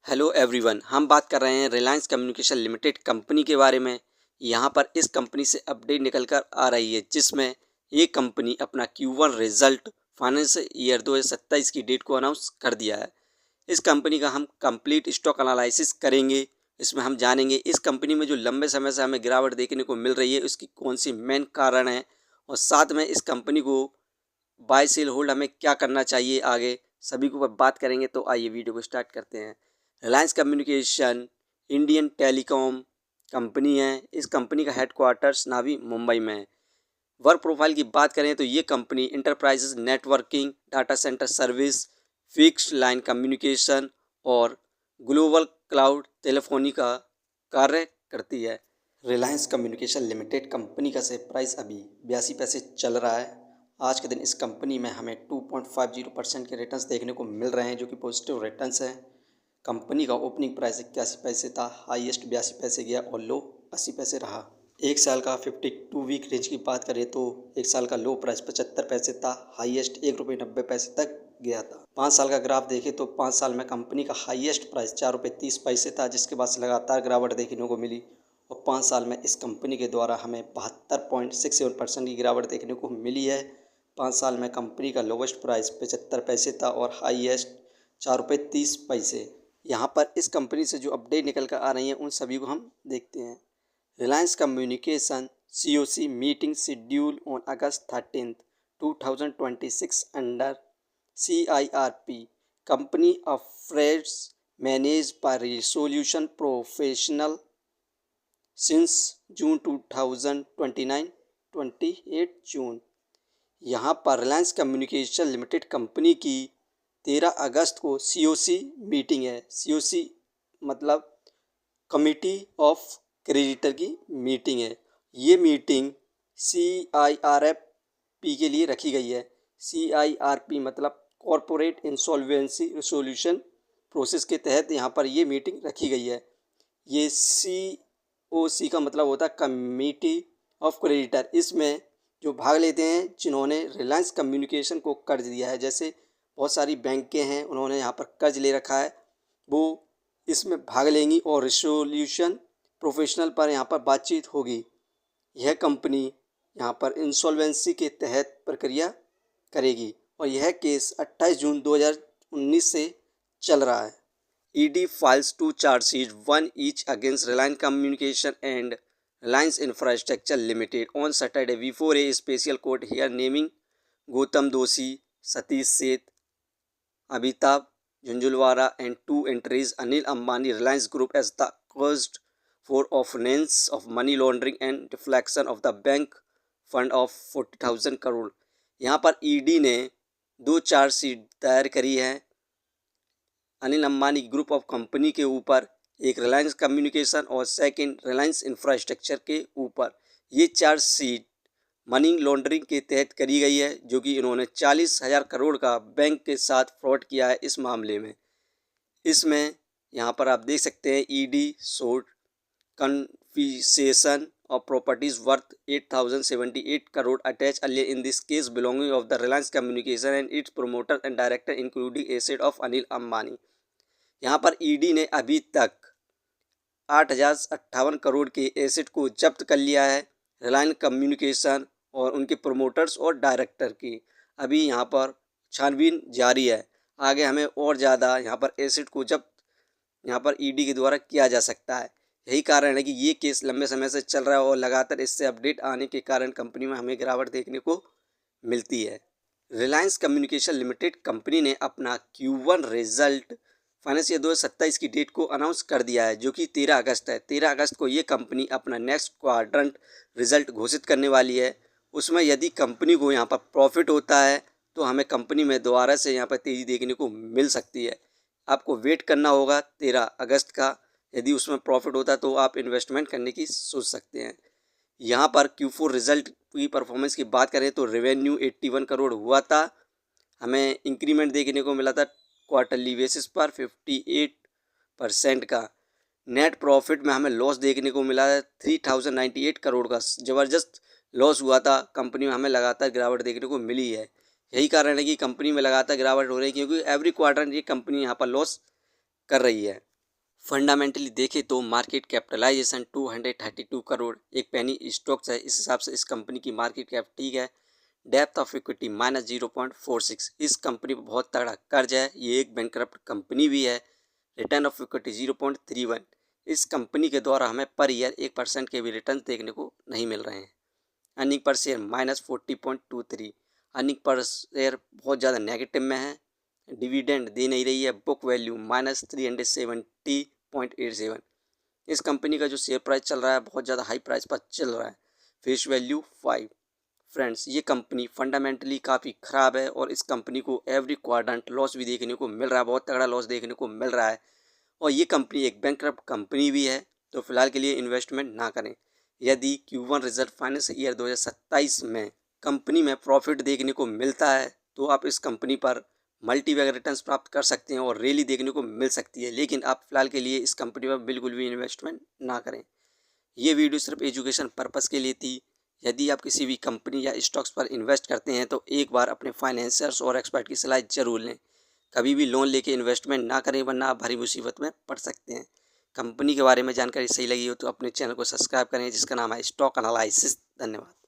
Hello everyone, हम बात कर रहे हैं रिलायंस कम्युनिकेशन लिमिटेड कंपनी के बारे में। यहाँ पर इस कंपनी से अपडेट निकल कर आ रही है, जिसमें ये कंपनी अपना Q1 रिजल्ट फाइनेंशियल ईयर 2027 की डेट को अनाउंस कर दिया है। इस कंपनी का हम कंप्लीट स्टॉक एनालिसिस करेंगे। इसमें हम जानेंगे इस कंपनी में जो लंबे समय से हमें गिरावट देखने को मिल रही है उसकी कौन सी मेन कारण है, और साथ में इस कंपनी को बाय सेल होल्ड हमें क्या करना चाहिए आगे, सभी को बात करेंगे। तो आइए वीडियो को स्टार्ट करते हैं। Reliance communication Indian telecom company है। इस कंपनी का हेडक्वार्टर्स नावी मुंबई में है। वर्क प्रोफाइल की बात करें तो ये company enterprises networking, data centre service, fixed line communication और ग्लोबल क्लाउड टेलीफोनी का कार्य करती है। रिलायंस कम्युनिकेशन लिमिटेड कंपनी का शेयर प्राइस अभी 82 पैसे चल रहा है। आज के दिन इस कंपनी में हमें 2.50% के रिटर्न्स देखने को मिल रहे हैं, जो कि पॉजिटिव रिटर्न्स हैं। कंपनी का ओपनिंग प्राइस 81 पैसे था, हाईएस्ट 82 पैसे गया और लो 80 पैसे रहा। एक साल का 52 वीक रेंज की बात करें तो एक साल का लो प्राइस 75 पैसे था, हाईएस्ट ₹1.90 तक गया था। 5 साल का ग्राफ देखें तो 5 साल में कंपनी का हाईएस्ट प्राइस ₹4.30 था, जिसके बाद से लगातार गिरावट देखने को मिली और 5 साल में इस कंपनी के द्वारा हमें 72.67% की गिरावट देखने को मिली है। 5 साल में कंपनी का लोवेस्ट प्राइस 75 पैसे था और हाईएस्ट ₹4.30। यहाँ पर इस कंपनी से जो अपडेट निकल कर आ रही हैं उन सभी को हम देखते हैं। Reliance communication COC meeting schedule on August 13, 2026 under CIRP company affairs manage by resolution professional since June 2029 28 जून। यहाँ पर रिलायंस कम्युनिकेशन लिमिटेड कंपनी की 13 अगस्त को COC मीटिंग है। COC मतलब कमिटी ऑफ क्रेडिटर की मीटिंग है। ये मीटिंग CIRP के लिए रखी गई है। CIRP मतलब कॉरपोरेट इंसॉल्वेंसी रिसोल्यूशन प्रोसेस के तहत यहाँ पर ये मीटिंग रखी गई है। ये COC का मतलब होता है कमिटी ऑफ क्रेडिटर। इसमें जो भाग लेते हैं जिन्होंने रिलायंस कम्युनिकेशन को कर्ज दिया है, जैसे बहुत सारी बैंकें हैं, उन्होंने यहाँ पर कर्ज ले रखा है, वो इसमें भाग लेंगी और रिसोल्यूशन प्रोफेशनल पर यहाँ पर बातचीत होगी। यह कंपनी यहाँ पर इंसॉल्वेंसी के तहत प्रक्रिया करेगी और यह केस 28 जून 2019 से चल रहा है। ED files 2 charges, one each against Reliance Communication and Reliance Infrastructure Limited on Saturday before a special court here naming Gautam Doshi, Satish Seth, Amitabh Jhunjhunwala and 2 entities Anil Ambani Reliance Group as the accused for offense of money laundering and deflection of the bank fund of 40,000 crore. यहाँ पर ED ने 2 chargesheet दायर करी है Anil Ambani group of company के ऊपर, एक Reliance communication और सेकंड रिलायंस इंफ्रास्ट्रक्चर के ऊपर। ये चार्जशीट मनी लॉन्ड्रिंग के तहत करी गई है, जो कि इन्होंने 40,000 करोड़ का बैंक के साथ फ्रॉड किया है इस मामले में। इसमें यहाँ पर आप देख सकते हैं ED sold confiscation of properties worth 8,078 crore attached earlier in this case belonging of the Reliance Communication and its promoter and director including asset of Anil Ambani। यहाँ पर ED ने अभी तक 8,058 करोड़ के एसेट को जब्त कर लिया है रिलायंस कम्युनिकेशन और उनके प्रोमोटर्स और डायरेक्टर की। अभी यहाँ पर छानबीन जारी है, आगे हमें और ज़्यादा यहाँ पर एसेट को जब्त यहाँ पर ED के द्वारा किया जा सकता है। यही कारण है कि ये केस लंबे समय से चल रहा है और लगातार इससे अपडेट आने के कारण कंपनी में हमें गिरावट देखने को मिलती है। रिलायंस कम्युनिकेशन लिमिटेड कंपनी ने अपना Q1 रिजल्ट फाइनेंशियल 2027 की डेट को अनाउंस कर दिया है, जो कि 13 अगस्त है। 13 अगस्त को ये कंपनी अपना नेक्स्ट क्वाड्रेंट रिजल्ट घोषित करने वाली है। उसमें यदि कंपनी को यहाँ पर प्रॉफिट होता है तो हमें कंपनी में दोबारा से यहाँ पर तेज़ी देखने को मिल सकती है। आपको वेट करना होगा 13 अगस्त का। यदि उसमें प्रॉफिट होता है तो आप इन्वेस्टमेंट करने की सोच सकते हैं। यहाँ पर Q4 रिजल्ट की परफॉर्मेंस की बात करें तो रेवेन्यू 81 करोड़ हुआ था, हमें इंक्रीमेंट देखने को मिला था क्वार्टरली बेसिस पर 58% का। नेट प्रॉफिट में हमें लॉस देखने को मिला है 3,098 करोड़ का, ज़बरदस्त लॉस हुआ था। कंपनी में हमें लगातार गिरावट देखने को मिली है। यही कारण है कि कंपनी में लगातार गिरावट हो रही है, क्योंकि एवरी क्वार्टर ये कंपनी यहाँ पर लॉस कर रही है। फंडामेंटली देखें तो मार्केट कैपिटलाइजेशन 232 करोड़ एक पेनी स्टॉक्स है। इस हिसाब से इस कंपनी की मार्केट कैप ठीक है। Depth of equity -0.46। इस कंपनी पर बहुत तगड़ा कर्ज है, ये एक बैंकरप्ट कंपनी भी है। Return of equity 0.31। इस कंपनी के द्वारा हमें पर ईयर 1% के भी रिटर्न देखने को नहीं मिल रहे हैं। Earning per share -40.23। Earning per share बहुत ज़्यादा नेगेटिव में है। डिविडेंड दे नहीं रही है। Book value -370.87। इस कंपनी का जो शेयर प्राइस चल रहा है बहुत ज़्यादा हाई प्राइस पर चल रहा है। Face value 5। फ्रेंड्स, ये कंपनी फंडामेंटली काफ़ी ख़राब है और इस कंपनी को एवरी क्वाड्रेंट लॉस भी देखने को मिल रहा है, बहुत तगड़ा लॉस देखने को मिल रहा है। और ये कंपनी एक बैंकरप्ट कंपनी भी है, तो फिलहाल के लिए इन्वेस्टमेंट ना करें। यदि Q1 रिजल्ट फाइनेंशियल ईयर 2027 में कंपनी में प्रॉफिट देखने को मिलता है तो आप इस कंपनी पर मल्टीबैग रिटर्न्स प्राप्त कर सकते हैं और रैली देखने को मिल सकती है, लेकिन आप फिलहाल के लिए इस कंपनी पर बिल्कुल भी इन्वेस्टमेंट ना करें। ये वीडियो सिर्फ एजुकेशन पर्पस के लिए थी। यदि आप किसी भी कंपनी या स्टॉक्स पर इन्वेस्ट करते हैं तो एक बार अपने फाइनेंसर्स और एक्सपर्ट की सलाह जरूर लें। कभी भी लोन लेके इन्वेस्टमेंट ना करें, वरना आप भारी मुसीबत में पड़ सकते हैं। कंपनी के बारे में जानकारी सही लगी हो तो अपने चैनल को सब्सक्राइब करें, जिसका नाम है स्टॉक एनालिसिस। धन्यवाद।